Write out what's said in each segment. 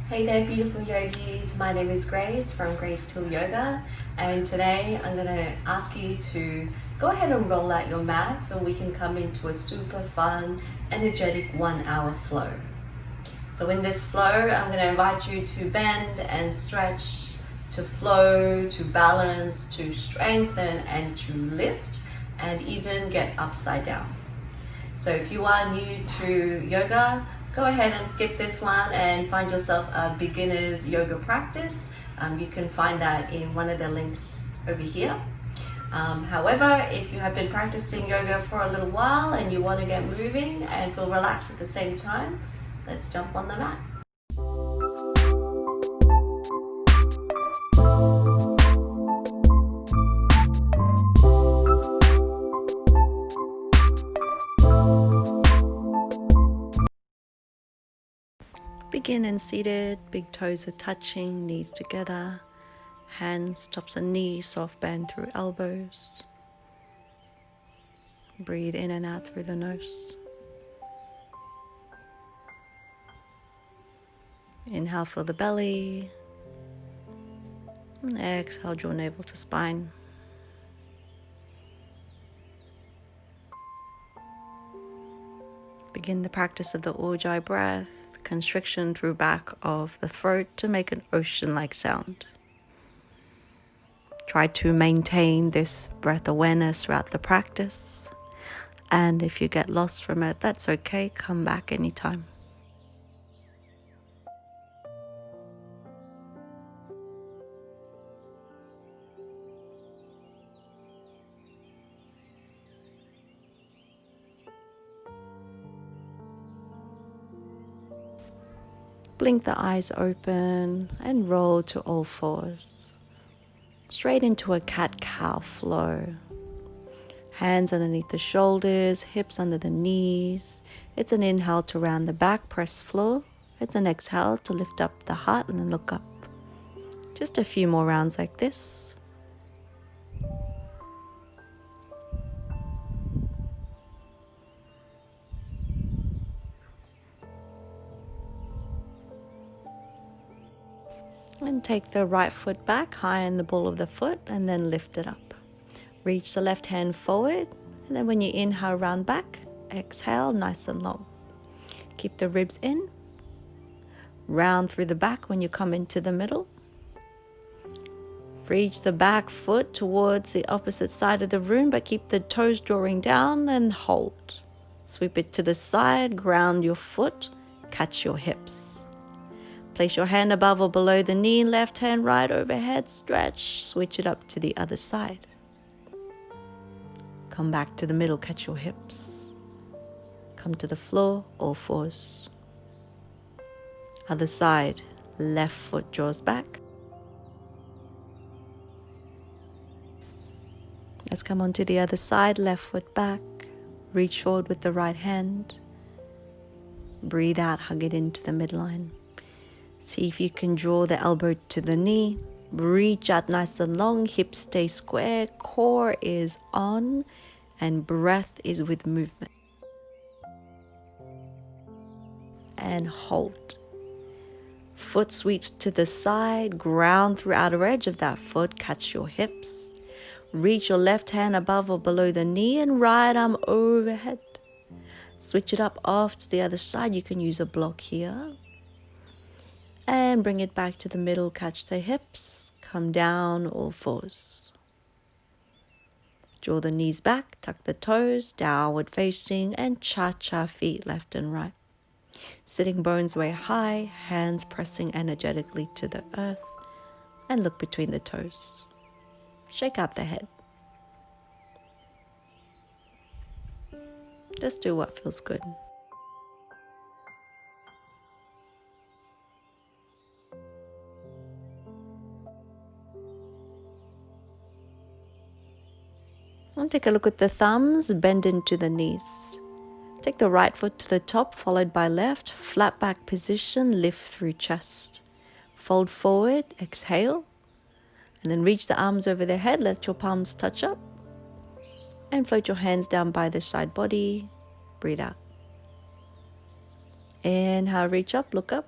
Hey there, beautiful yogis. My name is Grace from Yoga, and today I'm going to ask you to go ahead and roll out your mat so we can come into a super fun, energetic 1 hour flow. So in this flow, I'm going to invite you to bend and stretch, to flow, to balance, to strengthen, and to lift, and even get upside down. So if you are new to yoga, go ahead and skip this one and find yourself a beginner's yoga practice. You can find that in one of the links over here. However, if you have been practicing yoga for a little while and you want to get moving and feel relaxed at the same time, let's jump on the mat. Begin in seated, big toes are touching, knees together, hands, tops and knees, soft bend through elbows. Breathe in and out through the nose. Inhale, fill the belly. And exhale, draw navel to spine. Begin the practice of the Ujjayi breath, constriction through back of the throat to make an ocean-like sound. Try to maintain this breath awareness throughout the practice. And if you get lost from it, that's okay. Come back anytime. Blink the eyes open and roll to all fours. Straight into a cat-cow flow. Hands underneath the shoulders, hips under the knees. It's an inhale to round the back, press floor. It's an exhale to lift up the heart and look up. Just a few more rounds like this. And take the right foot back, high in the ball of the foot, and then lift it up. Reach the left hand forward, and then when you inhale, round back, exhale, nice and long. Keep the ribs in. Round through the back when you come into the middle. Reach the back foot towards the opposite side of the room, but keep the toes drawing down and hold. Sweep it to the side, ground your foot, catch your hips. Place your hand above or below the knee, left hand right overhead, stretch, switch it up to the other side. Come back to the middle, catch your hips. Come to the floor, all fours. Other side, left foot draws back. Let's come on to the other side, left foot back. Reach forward with the right hand. Breathe out, hug it into the midline. See if you can draw the elbow to the knee. Reach out nice and long, hips stay square, core is on, and breath is with movement. And hold. Foot sweeps to the side, ground through outer edge of that foot, catch your hips. Reach your left hand above or below the knee and right arm overhead. Switch it up off to the other side. You can use a block here. And bring it back to the middle, catch the hips, come down, all fours. Draw the knees back, tuck the toes, downward facing, and cha-cha feet left and right. Sitting bones way high, hands pressing energetically to the earth, and look between the toes. Shake out the head. Just do what feels good. And take a look at the thumbs, bend into the knees. Take the right foot to the top, followed by left, flat back position, lift through chest. Fold forward, exhale, and then reach the arms over the head, let your palms touch up, and float your hands down by the side body, breathe out. Inhale, reach up, look up.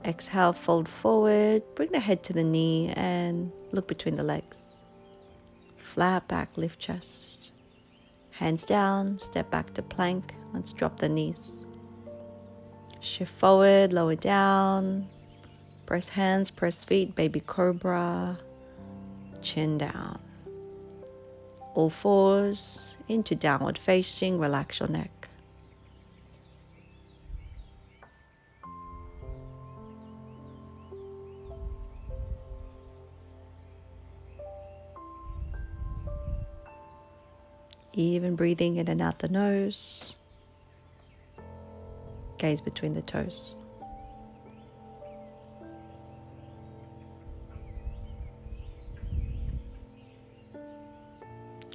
Exhale, fold forward, bring the head to the knee and look between the legs. Flat back, lift chest. Hands down, step back to plank. Let's drop the knees. Shift forward, lower down. Press hands, press feet, baby cobra. Chin down. All fours into downward facing, relax your neck. Even breathing in and out the nose. Gaze between the toes.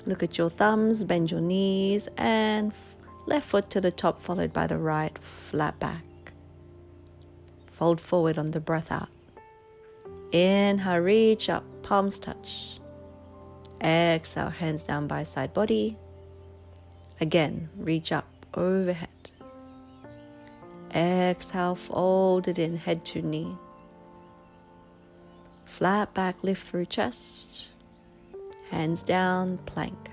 Look at your thumbs, bend your knees, and left foot to the top, followed by the right, flat back. Fold forward on the breath out. Inhale, reach up, palms touch. Exhale, hands down by side body. Again, reach up, overhead. Exhale, fold it in, head to knee. Flat back, lift through chest. Hands down, plank.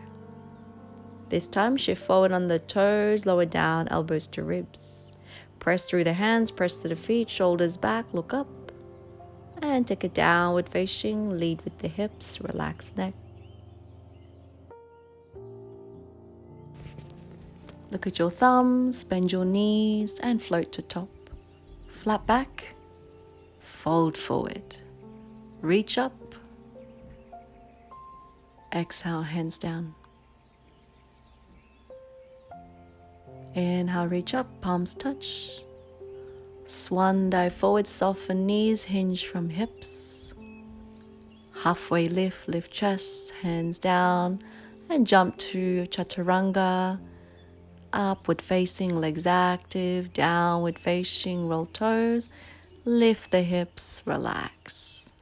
This time, shift forward on the toes, lower down, elbows to ribs. Press through the hands, press to the feet, shoulders back, look up. And take a downward facing, lead with the hips, relax neck. Look at your thumbs, bend your knees and float to top. Flat back, fold forward. Reach up. Exhale, hands down. Inhale, reach up, palms touch. Swan dive forward, soften knees, hinge from hips. Halfway lift, lift chest, hands down, and jump to chaturanga. Upward facing, legs active, downward facing, roll toes, lift the hips, relax.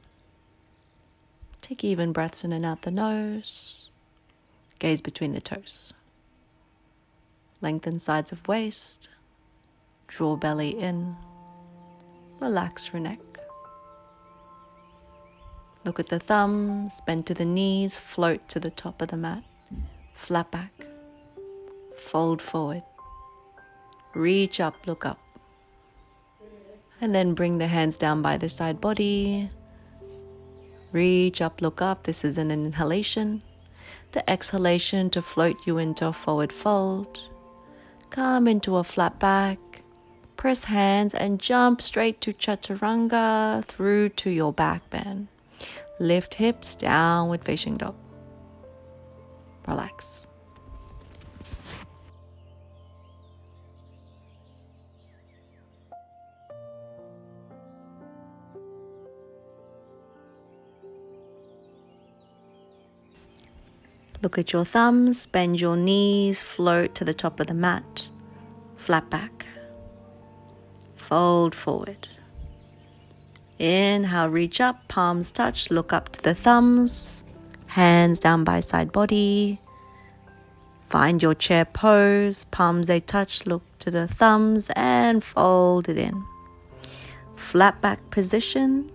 Take even breaths in and out the nose. Gaze between the toes. Lengthen sides of waist. Draw belly in. Relax your neck. Look at the thumbs, bend to the knees, float to the top of the mat. Flat back. Fold forward. Reach up, look up. And then bring the hands down by the side body. Reach up, look up. This is an inhalation. The exhalation to float you into a forward fold. Come into a flat back. Press hands and jump straight to chaturanga through to your back bend. Lift hips, downward facing dog. Relax. Look at your thumbs, bend your knees, float to the top of the mat. Flat back. Fold forward. Inhale, reach up, palms touch, look up to the thumbs. Hands down by side body. Find your chair pose, palms they touch, look to the thumbs and fold it in. Flat back position,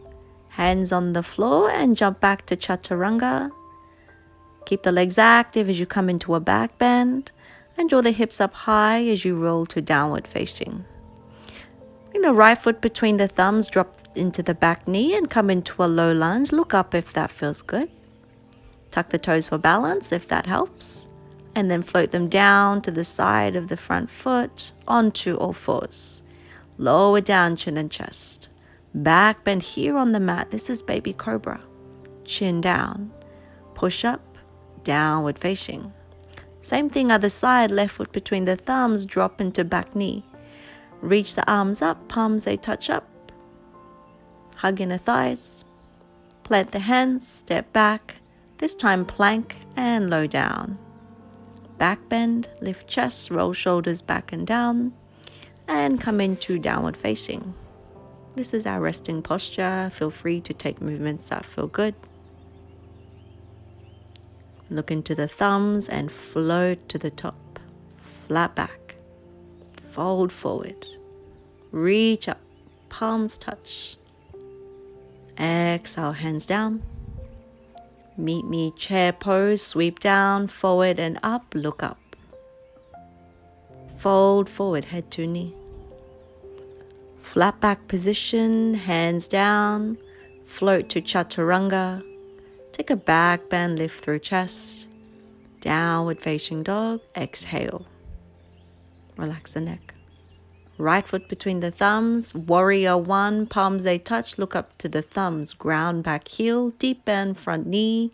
hands on the floor and jump back to chaturanga. Keep the legs active as you come into a back bend and draw the hips up high as you roll to downward facing. Bring the right foot between the thumbs, drop into the back knee and come into a low lunge. Look up if that feels good. Tuck the toes for balance if that helps. And then float them down to the side of the front foot onto all fours. Lower down chin and chest. Back bend here on the mat. This is baby cobra. Chin down. Push up, downward facing. Same thing other side, left foot between the thumbs, drop into back knee. Reach the arms up, palms they touch up. Hug inner thighs. Plant the hands, step back. This time plank and low down. Back bend, lift chest, roll shoulders back and down. And come into downward facing. This is our resting posture. Feel free to take movements that feel good. Look into the thumbs and float to the top. Flat back. Fold forward. Reach up. palms touch. Exhale, hands down. Meet me, chair pose, sweep down, forward and up, look up. Fold forward, head to knee. Flat back position, hands down, float to chaturanga. Take a back bend, lift through chest. Downward facing dog, exhale. Relax the neck. Right foot between the thumbs, warrior one, palms they touch, look up to the thumbs, ground back heel, deep bend front knee,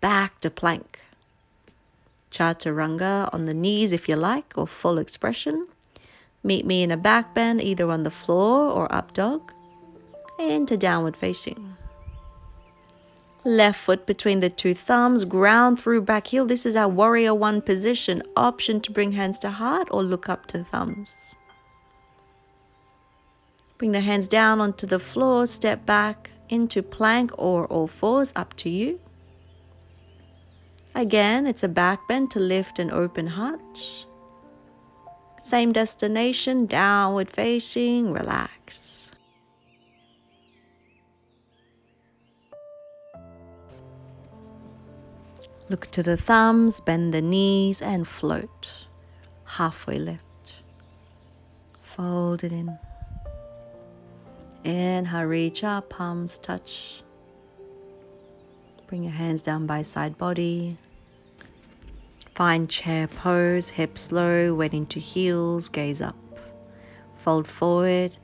back to plank. Chaturanga on the knees if you like, or full expression. Meet me in a back bend, either on the floor or up dog, into downward facing. Left foot between the two thumbs, ground through back heel. This is our warrior one position. Option to bring hands to heart or look up to thumbs. Bring the hands down onto the floor, step back into plank or all fours, up to you. Again, it's a back bend to lift and open heart. Same destination, downward facing, relax. Look to the thumbs, bend the knees and float. Halfway lift. Fold it in. Inhale, reach up, palms touch. Bring your hands down by side body. Find chair pose, hips low, weight into heels, gaze up. Fold forward,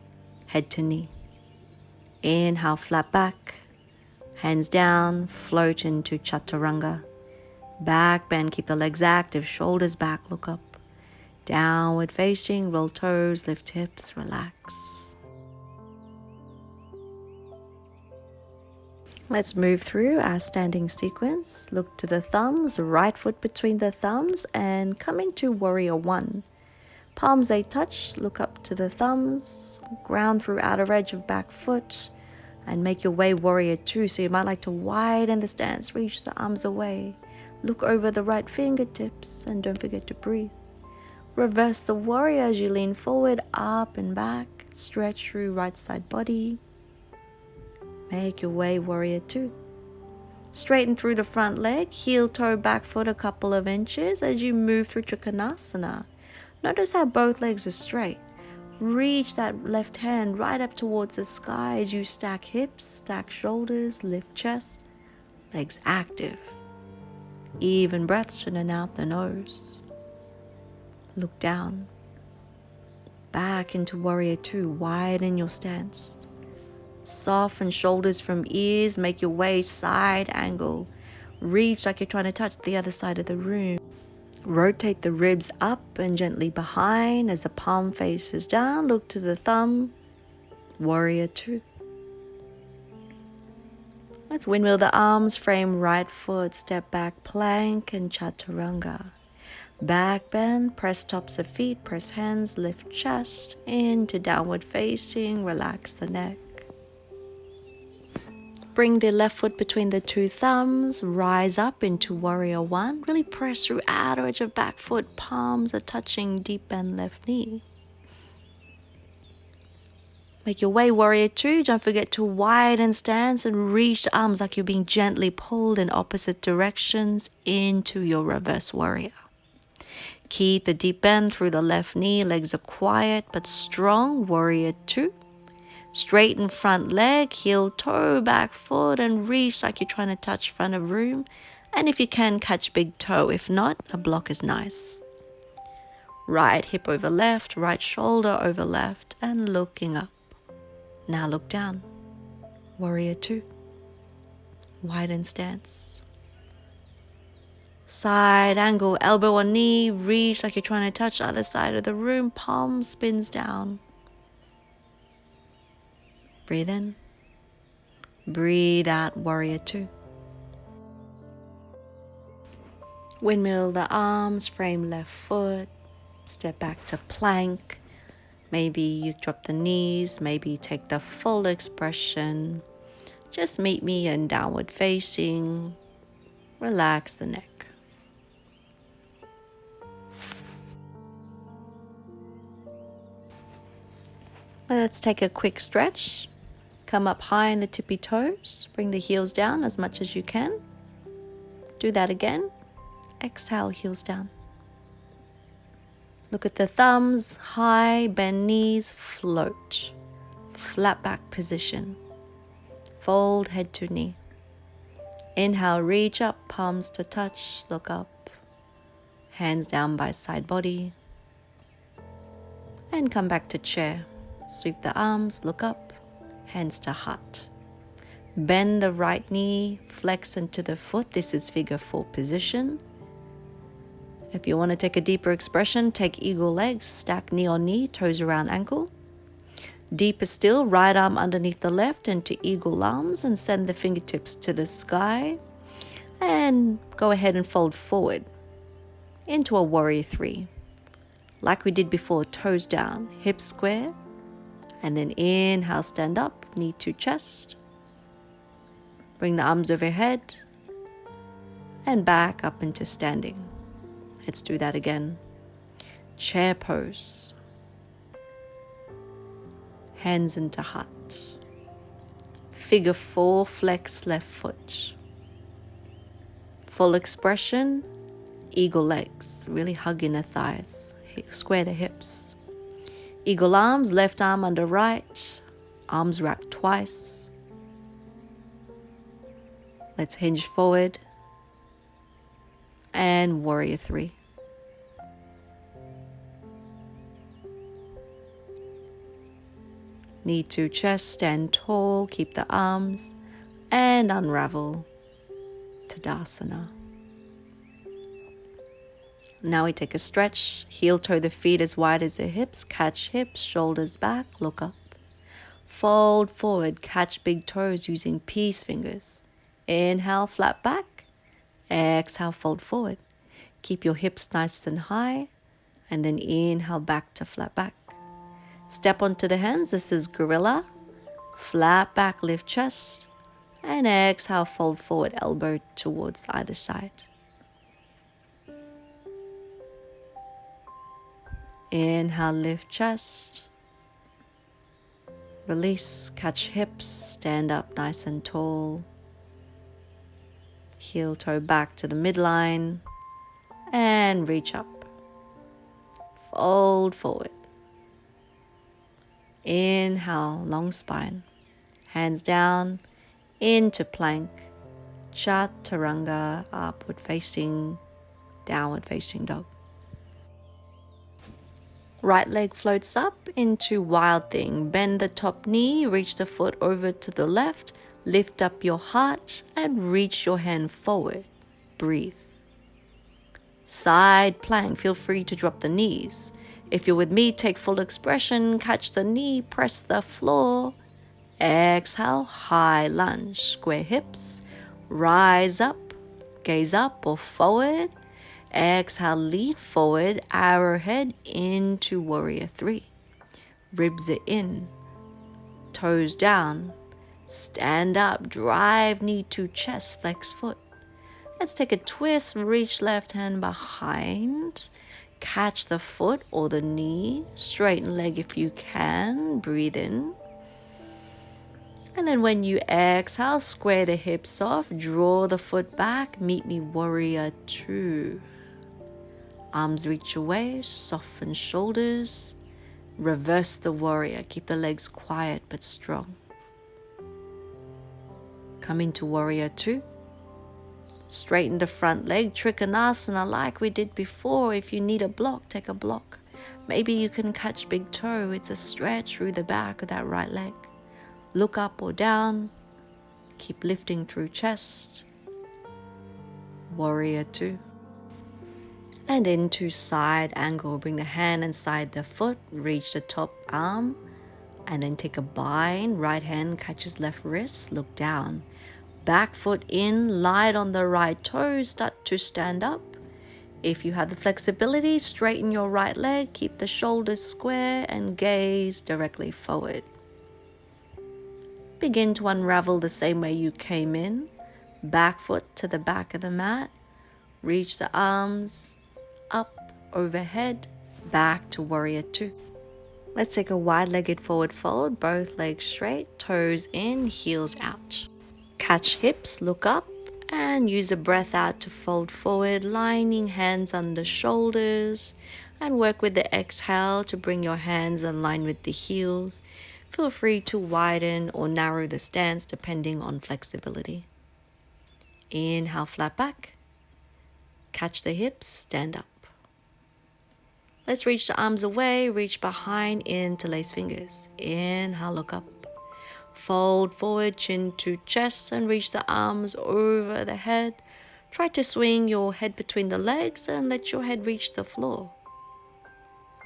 head to knee. Inhale, flat back. Hands down, float into chaturanga. Back bend, keep the legs active, shoulders back, look up. Downward facing, roll toes, lift hips, relax. Let's move through our standing sequence. Look to the thumbs, right foot between the thumbs, and come into warrior one. Palms they touch, look up to the thumbs, ground through outer edge of back foot, and make your way warrior two. So you might like to widen the stance, reach the arms away. Look over the right fingertips, and don't forget to breathe. Reverse the warrior as you lean forward, up and back, stretch through right side body. Make your way, warrior two. Straighten through the front leg, heel toe back foot a couple of inches as you move through Trikonasana. Notice how both legs are straight. Reach that left hand right up towards the sky as you stack hips, stack shoulders, lift chest, legs active. Even breaths in and out the nose. Look down. Back into warrior two, widen your stance. Soften shoulders from ears, make your way side angle. Reach like you're trying to touch the other side of the room. Rotate the ribs up and gently behind as the palm faces down. Look to the thumb, warrior two. Let's windmill the arms, frame right foot, step back, plank and chaturanga. Back bend, press tops of feet, press hands, lift chest, into downward facing, relax the neck. Bring the left foot between the two thumbs, rise up into warrior one. Really press through outer edge of back foot, palms are touching deep bend left knee. Make your way, warrior two. Don't forget to widen stance and reach the arms like you're being gently pulled in opposite directions into your reverse warrior. Keep the deep bend through the left knee. Legs are quiet but strong, warrior two. Straighten front leg, heel toe, back foot, and reach like you're trying to touch front of room. And if you can, catch big toe. If not, a block is nice. Right hip over left, right shoulder over left, and looking up. Now look down. Warrior two. Widen stance. Side angle, elbow or knee, reach like you're trying to touch the other side of the room. Palm spins down. Breathe in. Breathe out, warrior two. Windmill the arms, frame left foot, step back to plank. Maybe you drop the knees, maybe take the full expression. Just meet me in downward facing. Relax the neck. Let's take a quick stretch. Come up high in the tippy toes. Bring the heels down as much as you can. Do that again. Exhale, heels down. Look at the thumbs, high, bend knees, float. Flat back position. Fold head to knee. Inhale, reach up, palms to touch, look up. Hands down by side body. And come back to chair. Sweep the arms, look up, hands to heart. Bend the right knee, flex into the foot. This is figure 4 position. If you want to take a deeper expression, take eagle legs, stack knee on knee, toes around ankle. Deeper still, right arm underneath the left into eagle arms and send the fingertips to the sky. And go ahead and fold forward into a warrior 3. Like we did before, toes down, hips square. And then inhale, stand up, knee to chest. Bring the arms overhead and back up into standing. Let's do that again. Chair pose. Hands into heart. Figure 4, flex left foot. Full expression, eagle legs. Really hug inner thighs. Square the hips. Eagle arms, left arm under right. Arms wrapped twice. Let's hinge forward. And warrior 3. Knee to chest, stand tall, keep the arms, and unravel. Tadasana. Now we take a stretch, heel toe the feet as wide as the hips, catch hips, shoulders back, look up. Fold forward, catch big toes using peace fingers. Inhale, flat back. Exhale, fold forward. Keep your hips nice and high, and then inhale back to flat back. Step onto the hands, this is gorilla. Flat back, lift chest, and exhale, fold forward, elbow towards either side. Inhale, lift chest. Release, catch hips, stand up nice and tall. Heel toe back to the midline and reach up. Fold forward. Inhale, long spine. Hands down into plank. Chaturanga, upward facing, downward facing dog. Right leg floats up into wild thing. Bend the top knee, reach the foot over to the left, lift up your heart and reach your hand forward. Breathe. Side plank, feel free to drop the knees. If you're with me, take full expression, catch the knee, press the floor. Exhale, high lunge, square hips, rise up, gaze up or forward. Exhale, lean forward, arrowhead into warrior 3. Ribs are in, toes down, stand up, drive knee to chest, flex foot. Let's take a twist, reach left hand behind, catch the foot or the knee, straighten leg if you can, breathe in. And then when you exhale, square the hips off, draw the foot back, meet me warrior 2. Arms reach away, soften shoulders, reverse the warrior, keep the legs quiet but strong. Come into warrior 2. Straighten the front leg, trikonasana like we did before. If you need a block, take a block. Maybe you can catch big toe, it's a stretch through the back of that right leg. Look up or down, keep lifting through chest. Warrior 2. And into side angle, bring the hand inside the foot, reach the top arm, and then take a bind. Right hand catches left wrist, look down. Back foot in, light on the right toe, start to stand up. If you have the flexibility, straighten your right leg, keep the shoulders square and gaze directly forward. Begin to unravel the same way you came in. Back foot to the back of the mat, reach the arms up overhead, back to warrior 2. Let's take a wide-legged forward fold, both legs straight, toes in, heels out. Catch hips, look up, and use the breath out to fold forward, lining hands under shoulders, and work with the exhale to bring your hands in line with the heels. Feel free to widen or narrow the stance depending on flexibility. Inhale, flat back. Catch the hips, stand up. Let's reach the arms away, reach behind, interlace fingers. Inhale, look up. Fold forward, chin to chest, and reach the arms over the head. Try to swing your head between the legs and let your head reach the floor.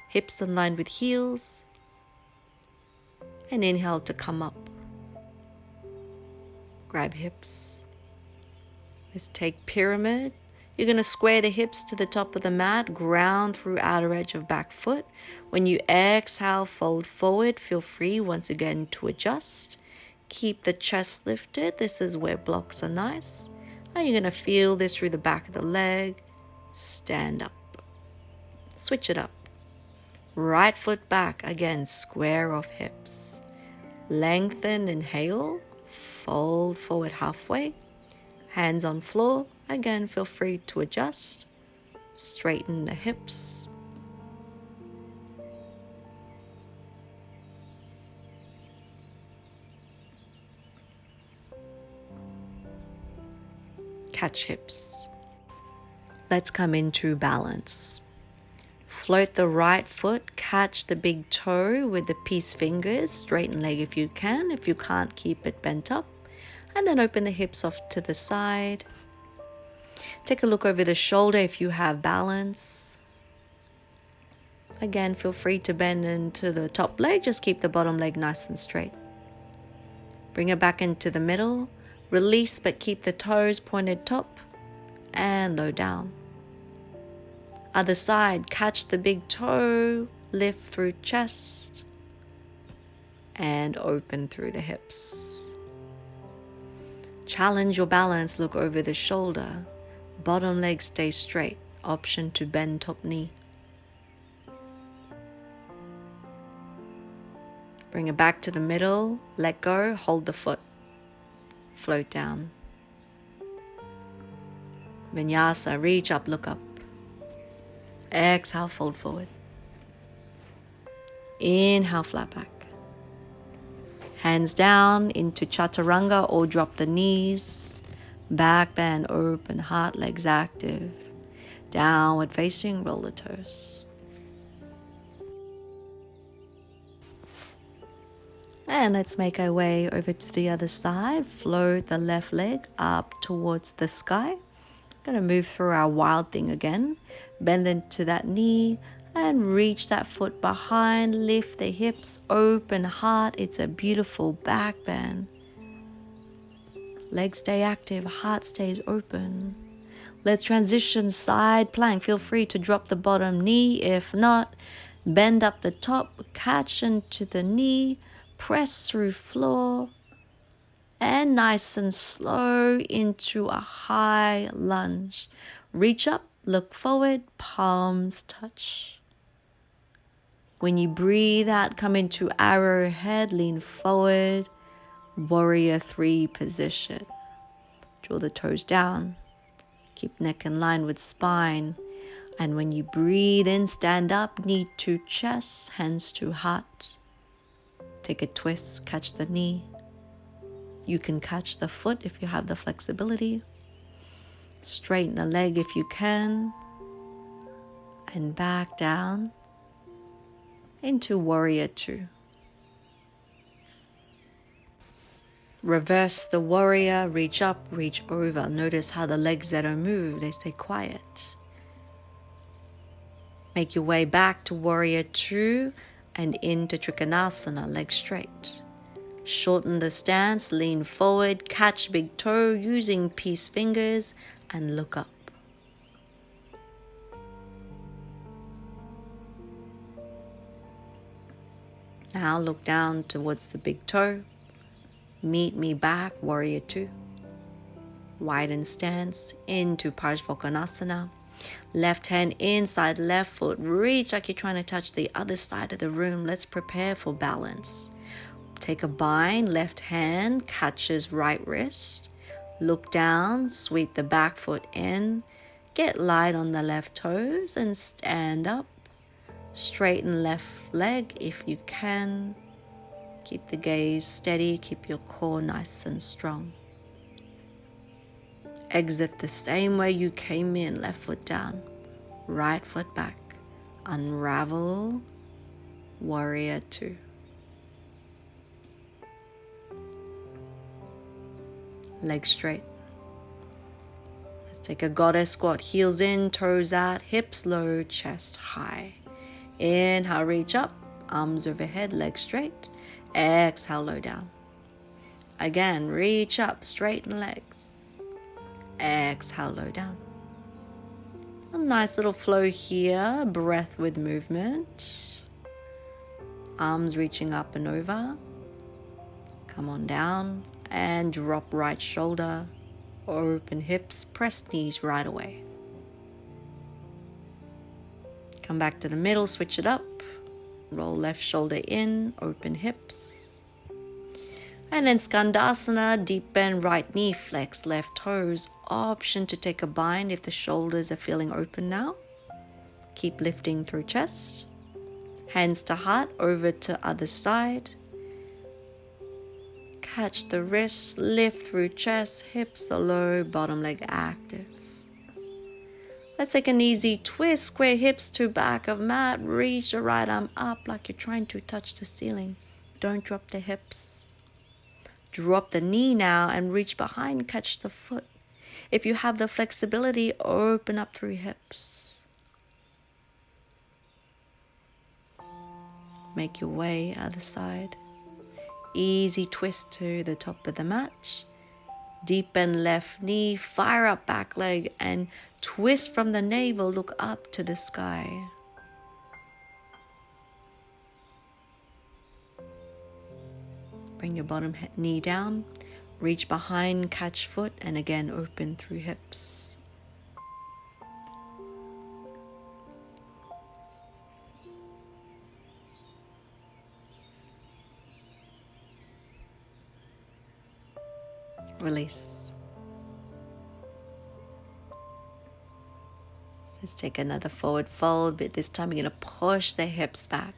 Hips in line with heels. And inhale to come up. Grab hips. Let's take pyramid. You're going to square the hips to the top of the mat, ground through outer edge of back foot. When you exhale, fold forward. Feel free once again to adjust. Keep the chest lifted. This is where blocks are nice. And you're going to feel this through the back of the leg. Stand up. Switch it up. Right foot back. Again, square off hips. Lengthen, inhale. Fold forward halfway. Hands on floor. Again, feel free to adjust. Straighten the hips. Catch hips. Let's come into balance. Float the right foot, catch the big toe with the peace fingers, straighten leg if you can. If you can't, keep it bent up. And then open the hips off to the side. Take a look over the shoulder if you have balance. Again, feel free to bend into the top leg, just keep the bottom leg nice and straight. Bring it back into the middle. Release, but keep the toes pointed top and low down. Other side, catch the big toe, lift through chest, and open through the hips. Challenge your balance, look over the shoulder. Bottom leg stays straight. Option to bend top knee. Bring it back to the middle, let go, hold the foot. Float down. Vinyasa, reach up, look up. Exhale, fold forward. Inhale, flat back. Hands down into chaturanga or drop the knees. Back bend open, heart, legs active. Downward facing, roll the toes. And let's make our way over to the other side. Float the left leg up towards the sky. Gonna move through our wild thing again. Bend into that knee and reach that foot behind. Lift the hips, open heart. It's a beautiful back bend. Legs stay active, heart stays open. Let's transition side plank. Feel free to drop the bottom knee. If not, bend up the top, catch into the knee, press through floor, and nice and slow into a high lunge. Reach up, look forward, palms touch. When you breathe out, come into arrowhead, lean forward, warrior 3 position. Draw the toes down. Keep neck in line with spine. And when you breathe in, stand up, knee to chest, hands to heart. Take a twist, catch the knee. You can catch the foot if you have the flexibility. Straighten the leg if you can. And back down into warrior 2. Reverse the warrior, reach up, reach over. Notice how the legs that don't move, they stay quiet. Make your way back to warrior 2 and into Trikonasana, legs straight. Shorten the stance, lean forward, catch big toe using peace fingers and look up. Now look down towards the big toe. Meet me back, warrior 2. Widen stance into Parsvakonasana. Left hand inside left foot. Reach like you're trying to touch the other side of the room. Let's prepare for balance. Take a bind. Left hand catches right wrist. Look down. Sweep the back foot in. Get light on the left toes and stand up. Straighten left leg if you can. Keep the gaze steady. Keep your core nice and strong. Exit the same way you came in. Left foot down. Right foot back. Unravel. Warrior 2. Legs straight. Let's take a goddess squat. Heels in, toes out, hips low, chest high. Inhale, reach up. Arms overhead, legs straight. Exhale, low down. Again, reach up, straighten legs. Exhale, low down. A nice little flow here, breath with movement. Arms reaching up and over. Come on down and drop right shoulder. Open hips, press knees right away. Come back to the middle, switch it up. Roll left shoulder in, open hips. And then Skandasana, deep bend, right knee, flex left toes. Option to take a bind if the shoulders are feeling open now. Keep lifting through chest. Hands to heart, over to other side. Catch the wrists, lift through chest, hips are low, bottom leg active. Let's take an easy twist, square hips to back of mat. Reach the right arm up like you're trying to touch the ceiling. Don't drop the hips. Drop the knee now and reach behind, catch the foot. If you have the flexibility, open up through hips. Make your way other side. Easy twist to the top of the mat. Deep bend left knee, fire up back leg and twist from the navel, look up to the sky. Bring your bottom knee down, reach behind, catch foot, and again open through hips. Release. Let's take another forward fold, but this time you're going to push the hips back.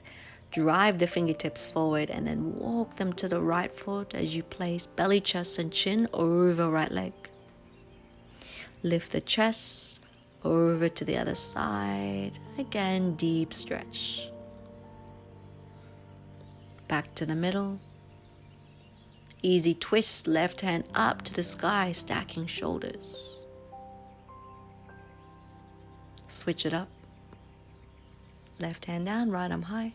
Drive the fingertips forward and then walk them to the right foot as you place belly, chest, and chin over right leg. Lift the chest over to the other side. Again, deep stretch. Back to the middle. Easy twist, left hand up to the sky, stacking shoulders. Switch it up. Left hand down, right arm high.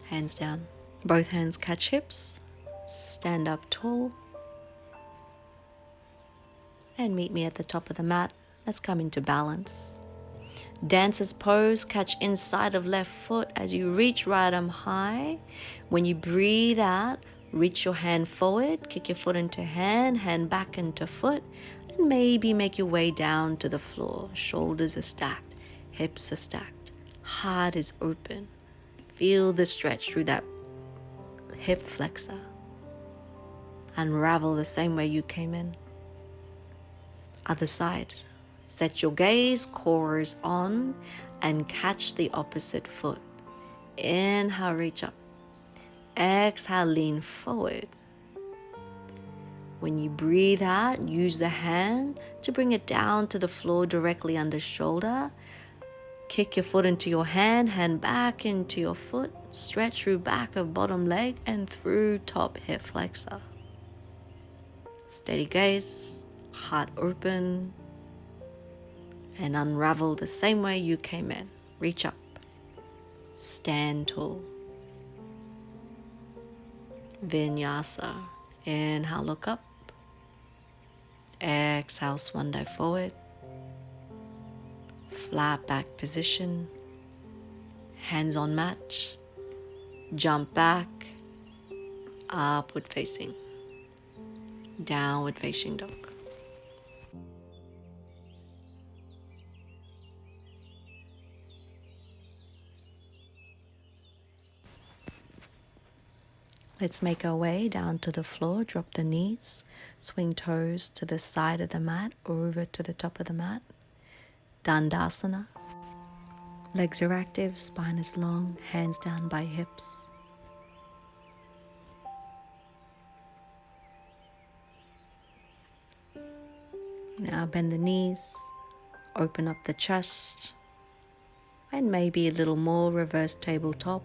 Hands down. Both hands catch hips. Stand up tall. And meet me at the top of the mat. Let's come into balance. Dancer's pose, catch inside of left foot as you reach right arm high. When you breathe out, reach your hand forward, kick your foot into hand, hand back into foot, and maybe make your way down to the floor. Shoulders are stacked, hips are stacked, heart is open. Feel the stretch through that hip flexor. Unravel the same way you came in. Other side. Set your gaze, core is on, and catch the opposite foot. Inhale, reach up. Exhale, lean forward. When you breathe out, use the hand to bring it down to the floor directly under shoulder. Kick your foot into your hand, hand back into your foot. Stretch through back of bottom leg and through top hip flexor. Steady gaze, heart open. And unravel the same way you came in. Reach up. Stand tall. Vinyasa. Inhale, look up. Exhale, swan dive forward. Flat back position. Hands on mat. Jump back. Upward facing. Downward facing dog. Let's make our way down to the floor. Drop the knees. Swing toes to the side of the mat or over to the top of the mat. Dandasana. Legs are active, spine is long, hands down by hips. Now bend the knees, open up the chest, and maybe a little more reverse tabletop.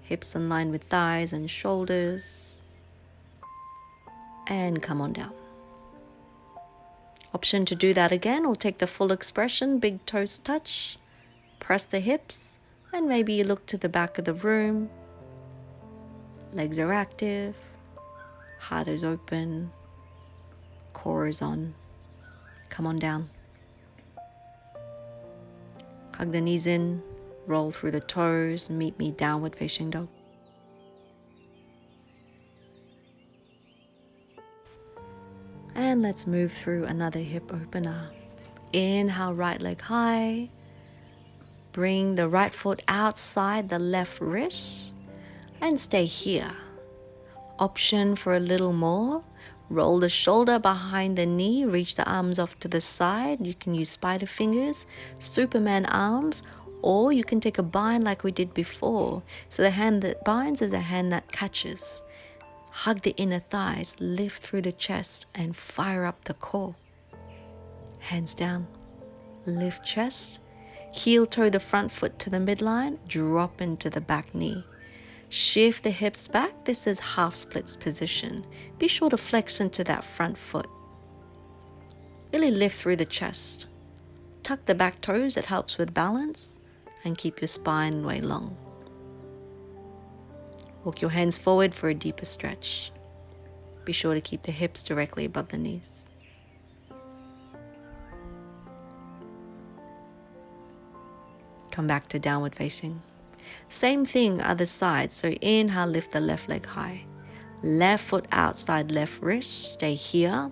Hips in line with thighs and shoulders. And come on down. Option to do that again, or take the full expression, big toes touch, press the hips, and maybe you look to the back of the room. Legs are active, heart is open, core is on. Come on down. Hug the knees in, roll through the toes, meet me downward facing dog. And let's move through another hip opener. Inhale, right leg high. Bring the right foot outside the left wrist and stay here. Option for a little more. Roll the shoulder behind the knee, reach the arms off to the side. You can use spider fingers, Superman arms, or you can take a bind like we did before. So the hand that binds is a hand that catches. Hug the inner thighs, lift through the chest and fire up the core. Hands down, lift chest, heel toe the front foot to the midline, drop into the back knee. Shift the hips back. This is half splits position. Be sure to flex into that front foot. Really lift through the chest. Tuck the back toes, it helps with balance, and keep your spine way long. Walk your hands forward for a deeper stretch. Be sure to keep the hips directly above the knees. Come back to downward facing. Same thing, other side. So inhale, lift the left leg high. Left foot outside left wrist, stay here.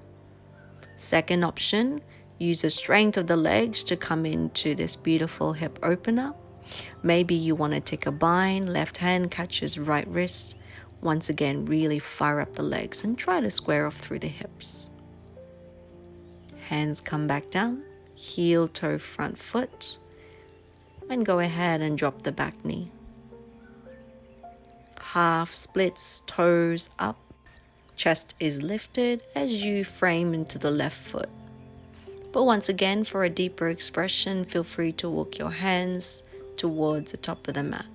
Second option, use the strength of the legs to come into this beautiful hip opener. Maybe you want to take a bind, left hand catches right wrist. Once again, really fire up the legs and try to square off through the hips. Hands come back down, heel toe front foot, and go ahead and drop the back knee. Half splits, toes up, chest is lifted as you frame into the left foot. But once again, for a deeper expression, feel free to walk your hands towards the top of the mat.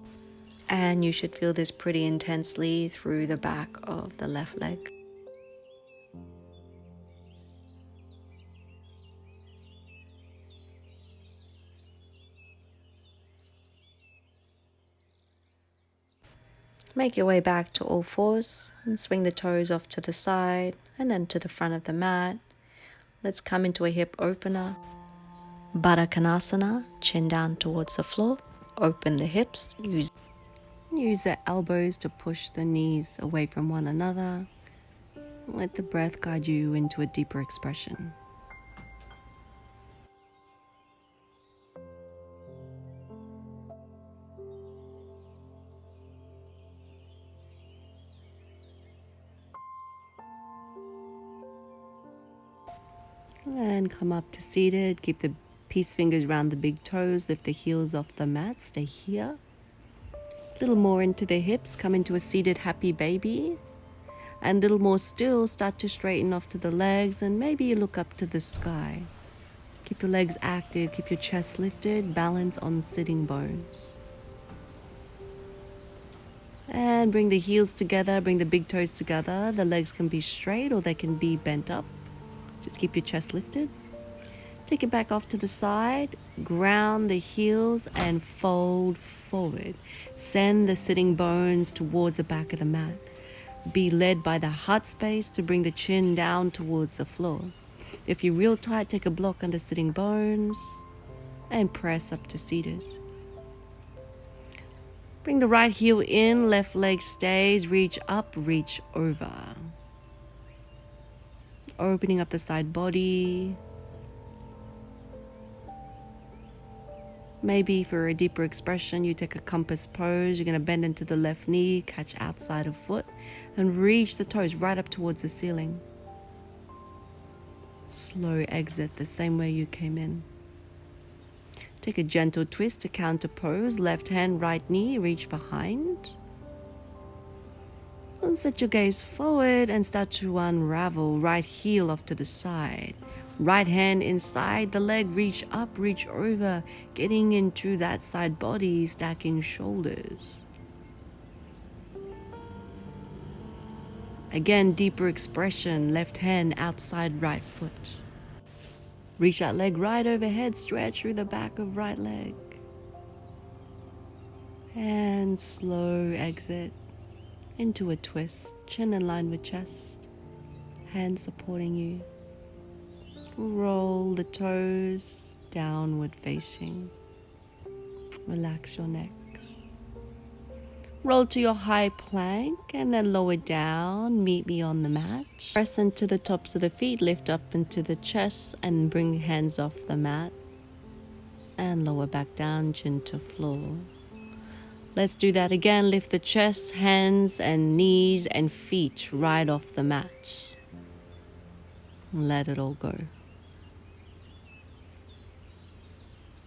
And you should feel this pretty intensely through the back of the left leg. Make your way back to all fours and swing the toes off to the side and then to the front of the mat. Let's come into a hip opener. Baddha Konasana, chin down towards the floor. Open the hips. Use the elbows to push the knees away from one another. Let the breath guide you into a deeper expression. And come up to seated. Keep the peace fingers around the big toes. Lift the heels off the mat. Stay here. A little more into the hips. Come into a seated happy baby. And a little more still. Start to straighten off to the legs. And maybe you look up to the sky. Keep your legs active. Keep your chest lifted. Balance on sitting bones. And bring the heels together. Bring the big toes together. The legs can be straight or they can be bent up. Just keep your chest lifted. Take it back off to the side. Ground the heels and fold forward. Send the sitting bones towards the back of the mat. Be led by the heart space to bring the chin down towards the floor. If you're real tight, take a block under sitting bones and press up to seated. Bring the right heel in, left leg stays. Reach up, reach over. Opening up the side body. Maybe for a deeper expression, you take a compass pose. You're going to bend into the left knee, catch outside of foot, and reach the toes right up towards the ceiling. Slow exit the same way you came in. Take a gentle twist to counter pose. Left hand, right knee, reach behind. And set your gaze forward and start to unravel. Right heel off to the side. Right hand inside the leg, reach up, reach over, getting into that side body, stacking shoulders. Again, deeper expression, left hand outside right foot. Reach that leg right overhead, stretch through the back of right leg. And slow exit into a twist, chin in line with chest, hands supporting you. Roll the toes downward facing. Relax your neck. Roll to your high plank and then lower down. Meet me on the mat. Press into the tops of the feet, lift up into the chest and bring hands off the mat. And lower back down, chin to floor. Let's do that again. Lift the chest, hands and knees and feet right off the mat. Let it all go.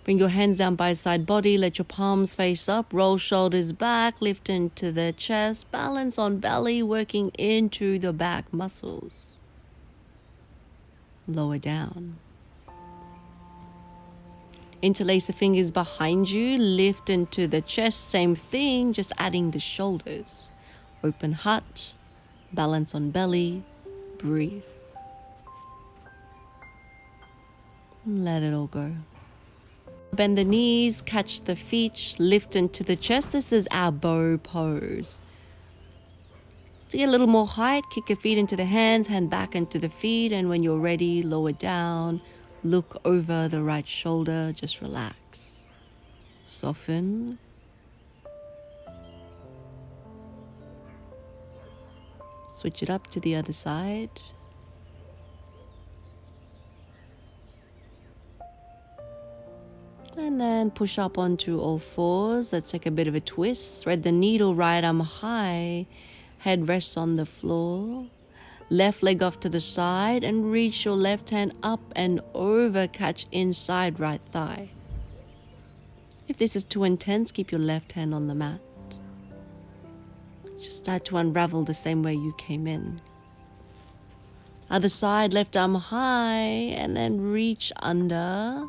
Bring your hands down by side body, let your palms face up, roll shoulders back, lift into the chest, balance on belly, working into the back muscles. Lower down. Interlace the fingers behind you, lift into the chest, same thing, just adding the shoulders. Open heart, balance on belly, breathe. Let it all go. Bend the knees, catch the feet, lift into the chest. This is our bow pose. To get a little more height, kick your feet into the hands, hand back into the feet, and when you're ready, lower down, look over the right shoulder, just relax. Soften. Switch it up to the other side. And then push up onto all fours. Let's take a bit of a twist. Thread the needle, right arm high. Head rests on the floor. Left leg off to the side and reach your left hand up and over. Catch inside right thigh. If this is too intense, keep your left hand on the mat. Just start to unravel the same way you came in. Other side, left arm high and then reach under.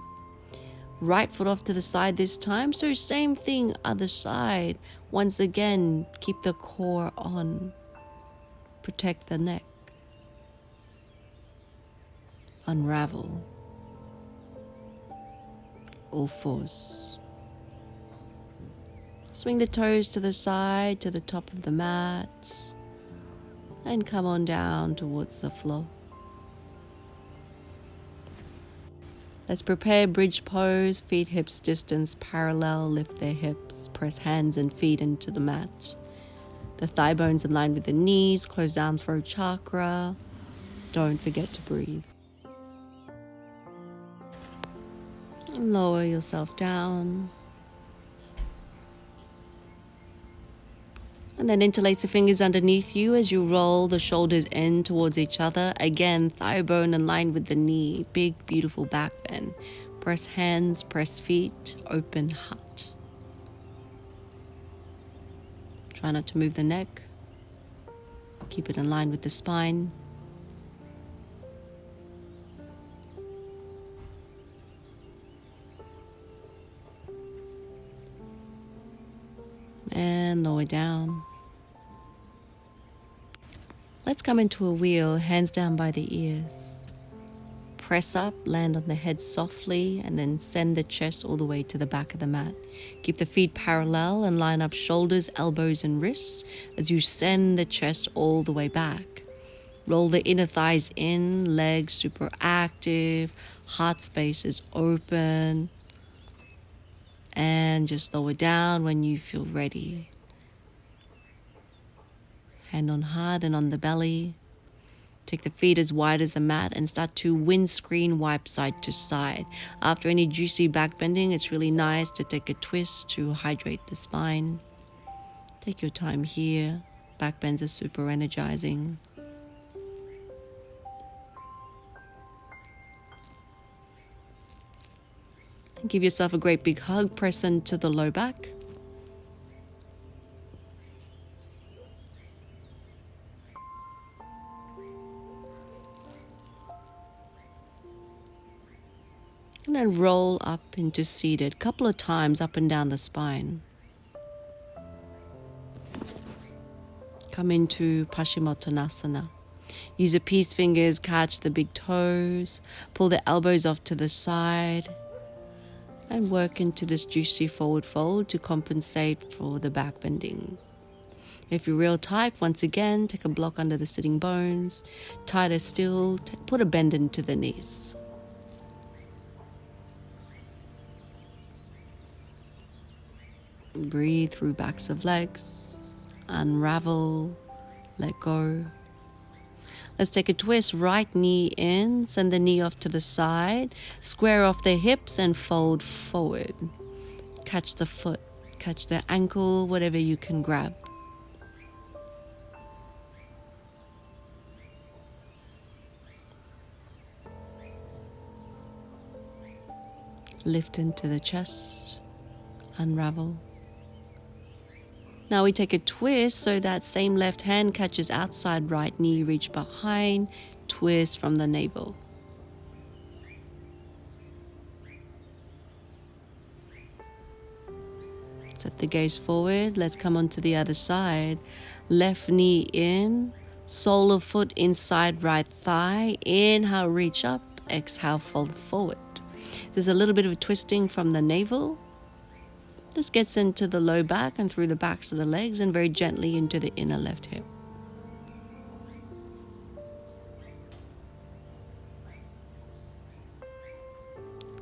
Right foot off to the side this time. So same thing, other side. Once again, keep the core on. Protect the neck. Unravel. All fours. Swing the toes to the side, to the top of the mat. And come on down towards the floor. Let's prepare bridge pose, feet hips distance parallel, lift their hips, press hands and feet into the mat. The thigh bones in line with the knees, close down throat chakra. Don't forget to breathe. And lower yourself down. And then interlace the fingers underneath you as you roll the shoulders in towards each other. Again, thigh bone in line with the knee. Big, beautiful back bend. Press hands, press feet, open heart. Try not to move the neck. Keep it in line with the spine. And lower down. Let's come into a wheel, hands down by the ears. Press up, land on the head softly, and then send the chest all the way to the back of the mat. Keep the feet parallel and line up shoulders, elbows, and wrists as you send the chest all the way back. Roll the inner thighs in, legs super active, heart space is open. And just lower down when you feel ready. Hand on heart and on the belly. Take the feet as wide as a mat and start to windscreen wipe side to side. After any juicy back bending, it's really nice to take a twist to hydrate the spine. Take your time here. Back bends are super energizing. And give yourself a great big hug. Press into the low back. And then roll up into seated, couple of times up and down the spine. Come into Paschimottanasana. Use your peace fingers, catch the big toes, pull the elbows off to the side, and work into this juicy forward fold to compensate for the back bending. If you're real tight, once again, take a block under the sitting bones, tighter still, put a bend into the knees. Breathe through backs of legs, unravel, let go. Let's take a twist, right knee in, send the knee off to the side, square off the hips and fold forward. Catch the foot, catch the ankle, whatever you can grab. Lift into the chest, unravel. Now we take a twist so that same left hand catches outside right knee, reach behind, twist from the navel. Set the gaze forward. Let's come onto the other side. Left knee in, sole of foot inside right thigh. Inhale, reach up. Exhale, fold forward. There's a little bit of twisting from the navel. This gets into the low back and through the backs of the legs and very gently into the inner left hip.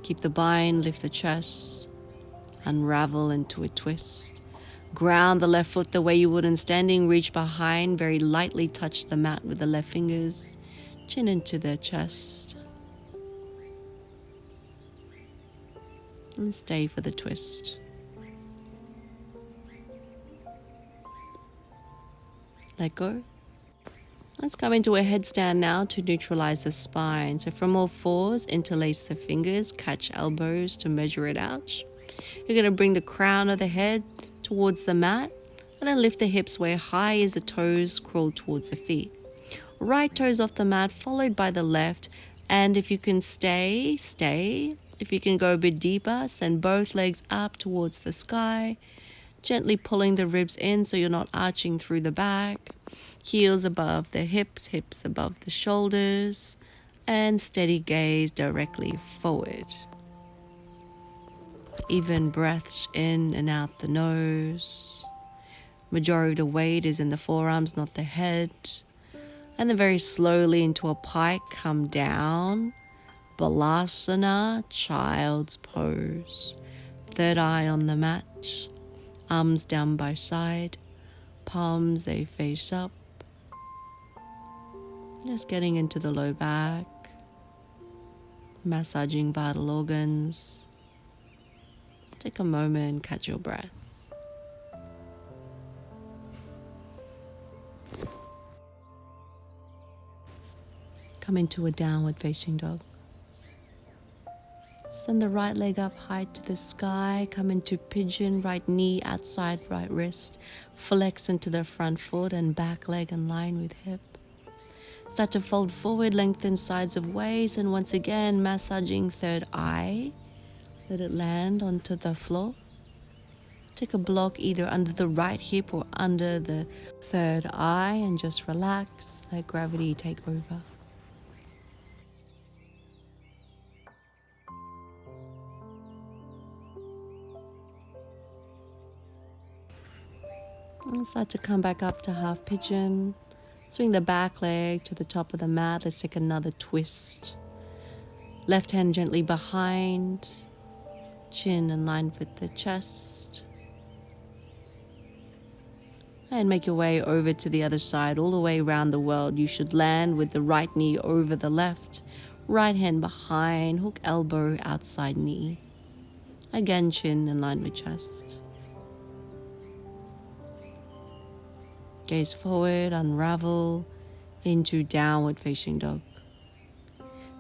Keep the bind, lift the chest, unravel into a twist. Ground the left foot the way you would in standing, reach behind, very lightly touch the mat with the left fingers, chin into the chest. And stay for the twist. Let go. Let's come into a headstand now to neutralize the spine. So from all fours, interlace the fingers, catch elbows to measure it out. You're going to bring the crown of the head towards the mat and then lift the hips where high as the toes crawl towards the feet. Right toes off the mat, followed by the left. And if you can stay. If you can go a bit deeper, send both legs up towards the sky. Gently pulling the ribs in so you're not arching through the back. Heels above the hips, hips above the shoulders. And steady gaze directly forward. Even breaths in and out the nose. Majority of the weight is in the forearms, not the head. And then very slowly into a pike, come down. Balasana, child's pose. Third eye on the mat. Arms down by side, palms they face up. Just getting into the low back, massaging vital organs. Take a moment, catch your breath. Come into a downward facing dog. Send the right leg up high to the sky. Come into pigeon, right knee outside right wrist. Flex into the front foot and back leg in line with hip. Start to fold forward, lengthen sides of waist, and once again massaging third eye. Let it land onto the floor. Take a block either under the right hip or under the third eye and just relax. Let gravity take over. And start to come back up to half pigeon. Swing the back leg to the top of the mat. Let's take another twist. Left hand gently behind. Chin in line with the chest. And make your way over to the other side, all the way around the world. You should land with the right knee over the left, right hand behind, hook elbow outside knee. Again, chin in line with chest. Gaze forward, unravel into downward facing dog.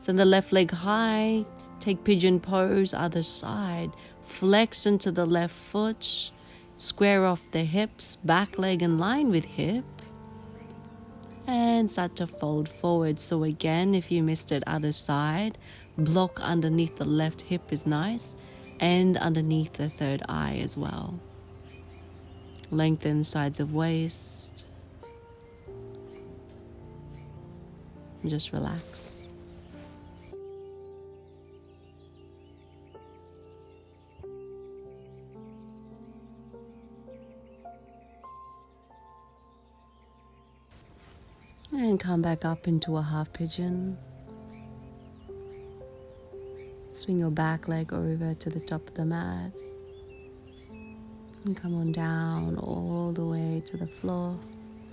Send the left leg high, take pigeon pose, other side. Flex into the left foot, square off the hips, back leg in line with hip. And start to fold forward. So again, if you missed it, other side, block underneath the left hip is nice, and underneath the third eye as well. Lengthen sides of waist. And just relax. And come back up into a half pigeon. Swing your back leg over to the top of the mat. And come on down all the way to the floor.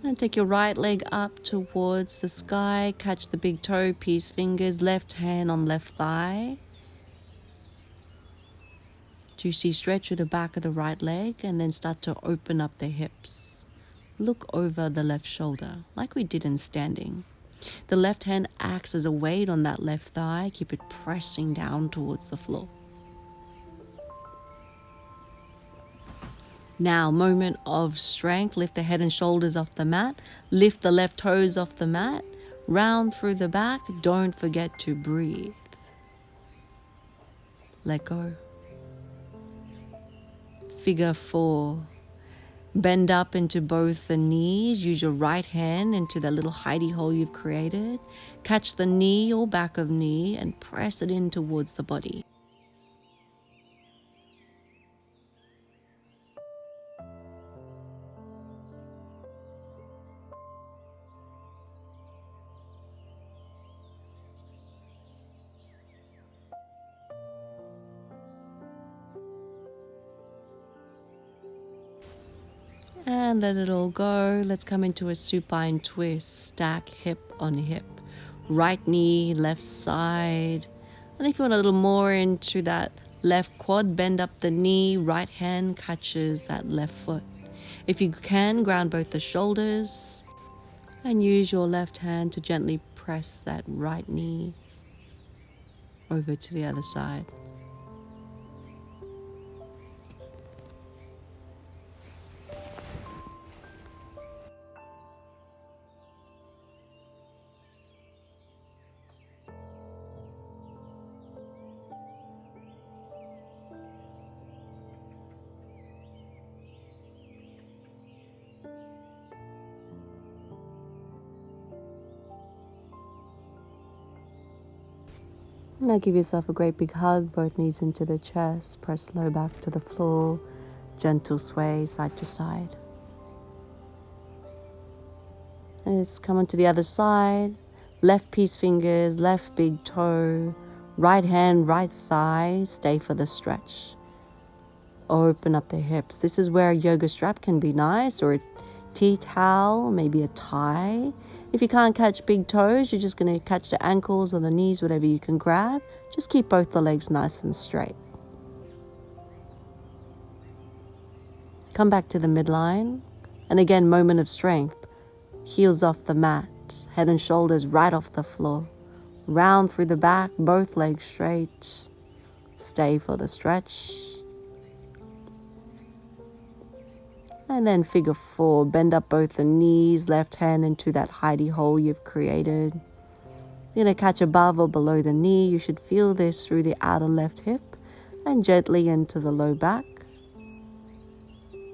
And take your right leg up towards the sky. Catch the big toe, peace fingers, left hand on left thigh. Juicy stretch with the back of the right leg and then start to open up the hips. Look over the left shoulder, like we did in standing. The left hand acts as a weight on that left thigh. Keep it pressing down towards the floor. Now, moment of strength. Lift the head and shoulders off the mat. Lift the left toes off the mat. Round through the back. Don't forget to breathe. Let go. Figure 4. Bend up into both the knees. Use your right hand into that little hidey hole you've created. Catch the knee or back of knee and press it in towards the body. And let it all go. Let's come into a supine twist. Stack hip on hip. Right knee, left side. And if you want a little more into that left quad, bend up the knee. Right hand catches that left foot. If you can, ground both the shoulders. And use your left hand to gently press that right knee over to the other side. Now give yourself a great big hug, both knees into the chest, press low back to the floor, gentle sway side to side. And let's come onto the other side, left peace fingers, left big toe, right hand, right thigh, stay for the stretch. Open up the hips. This is where a yoga strap can be nice, or a tea towel, maybe a tie. If you can't catch big toes, you're just going to catch the ankles or the knees, whatever you can grab. Just keep both the legs nice and straight. Come back to the midline. And again, moment of strength. Heels off the mat. Head and shoulders right off the floor. Round through the back, both legs straight. Stay for the stretch. And then figure 4, bend up both the knees, left hand into that hidey hole you've created. You're going to catch above or below the knee. You should feel this through the outer left hip and gently into the low back.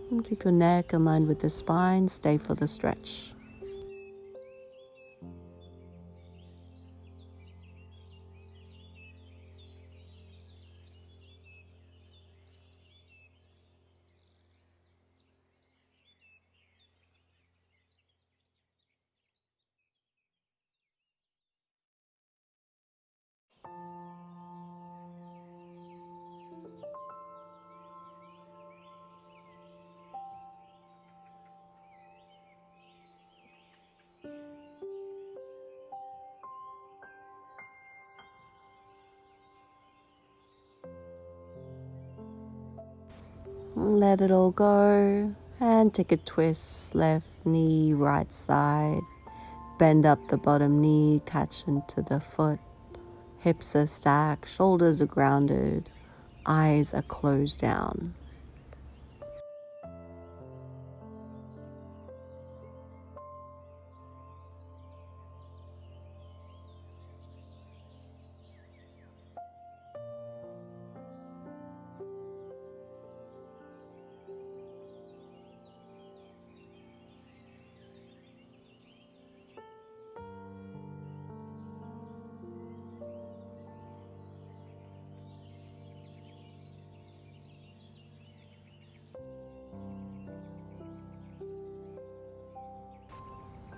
And keep your neck aligned with the spine. Stay for the stretch. Let it all go and take a twist, left knee, right side. Bend up the bottom knee, catch into the foot. Hips are stacked, shoulders are grounded, eyes are closed down.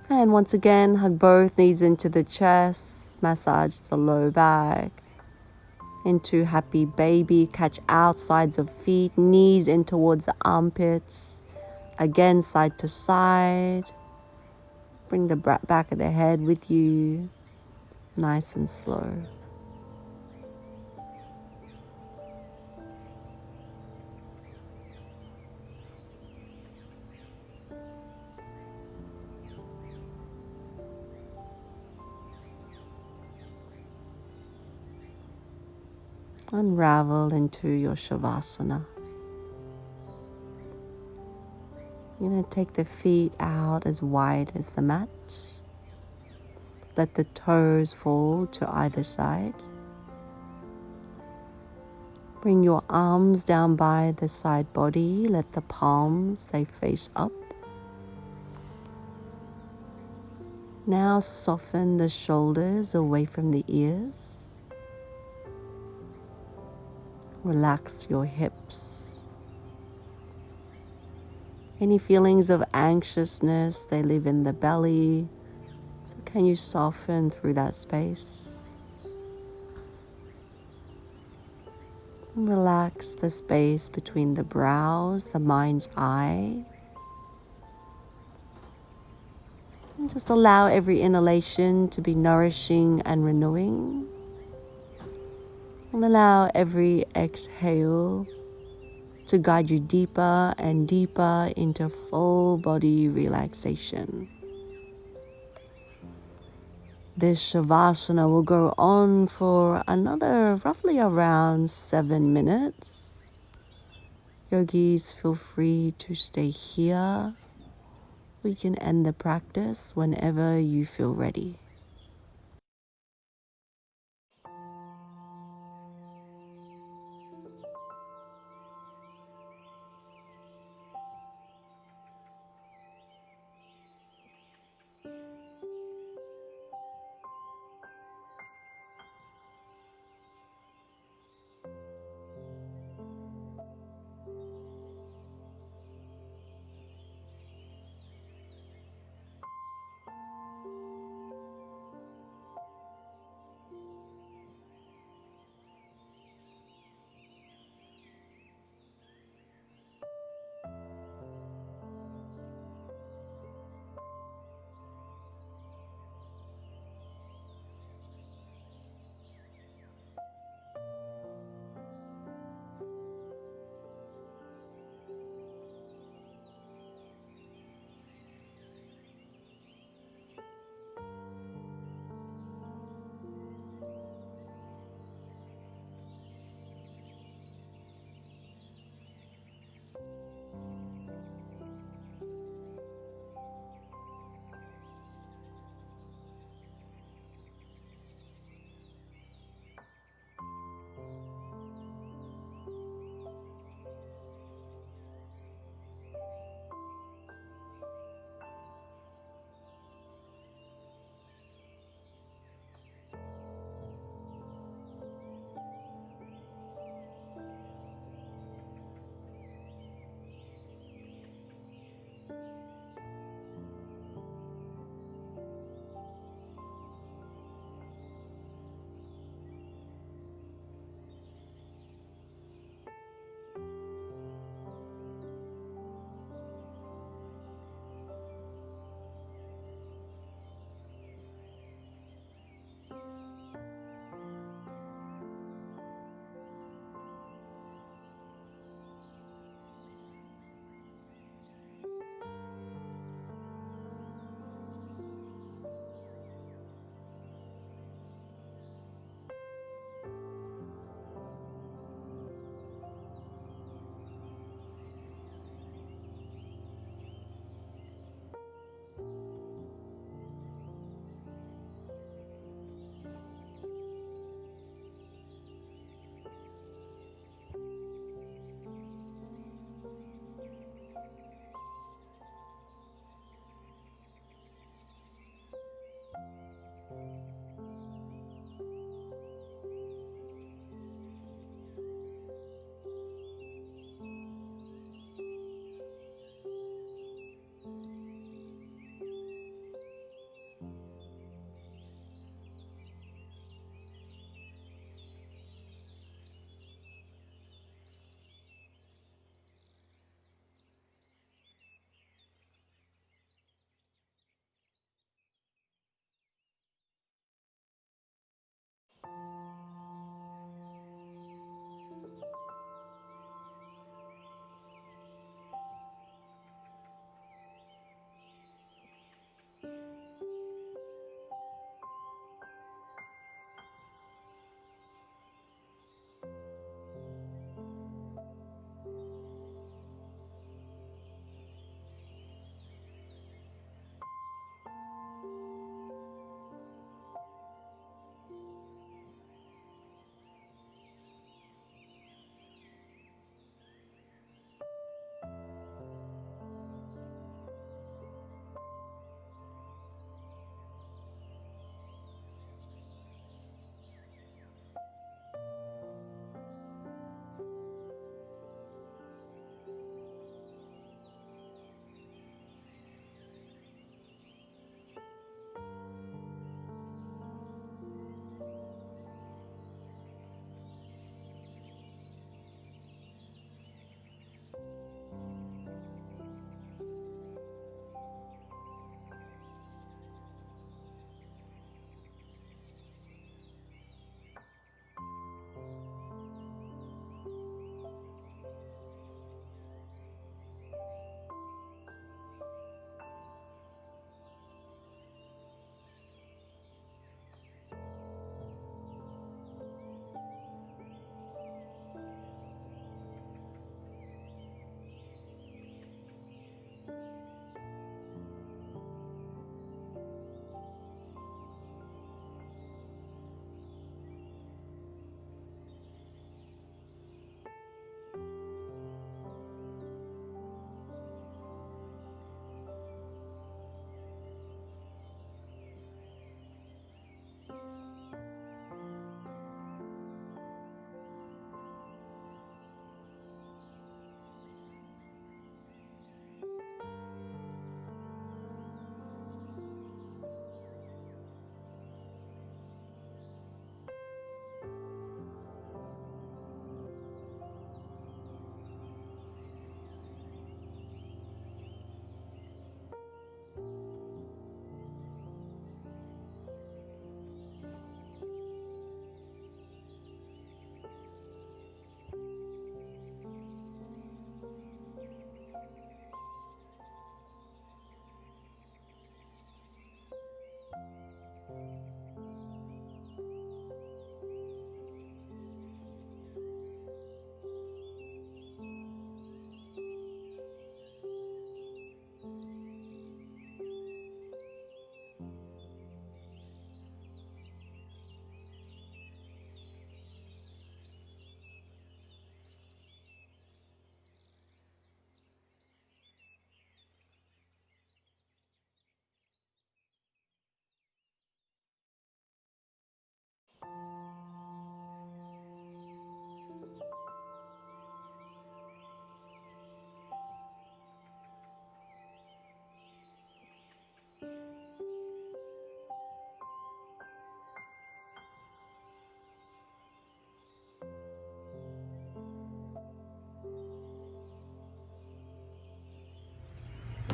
And once again, hug both knees into the chest, massage the low back. Into happy baby, catch outsides of feet, knees in towards the armpits. Again, side to side. Bring the back of the head with you, nice and slow. Unravel into your Shavasana. You're going to take the feet out as wide as the mat. Let the toes fall to either side. Bring your arms down by the side body. Let the palms, they face up. Now soften the shoulders away from the ears. Relax your hips. Any feelings of anxiousness, they live in the belly. So can you soften through that space? Relax the space between the brows, the mind's eye. And just allow every inhalation to be nourishing and renewing. And allow every exhale to guide you deeper and deeper into full body relaxation. This Shavasana will go on for another roughly around 7 minutes. Yogis, feel free to stay here. We can end the practice whenever you feel ready.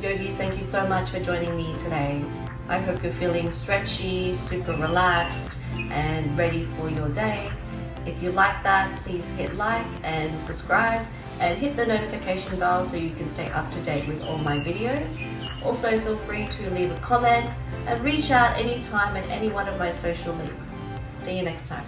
Yogis, thank you so much for joining me today. I hope you're feeling stretchy, super relaxed, and ready for your day. If you like that, please hit like and subscribe and hit the notification bell so you can stay up to date with all my videos. Also, feel free to leave a comment and reach out anytime at any one of my social links. See you next time.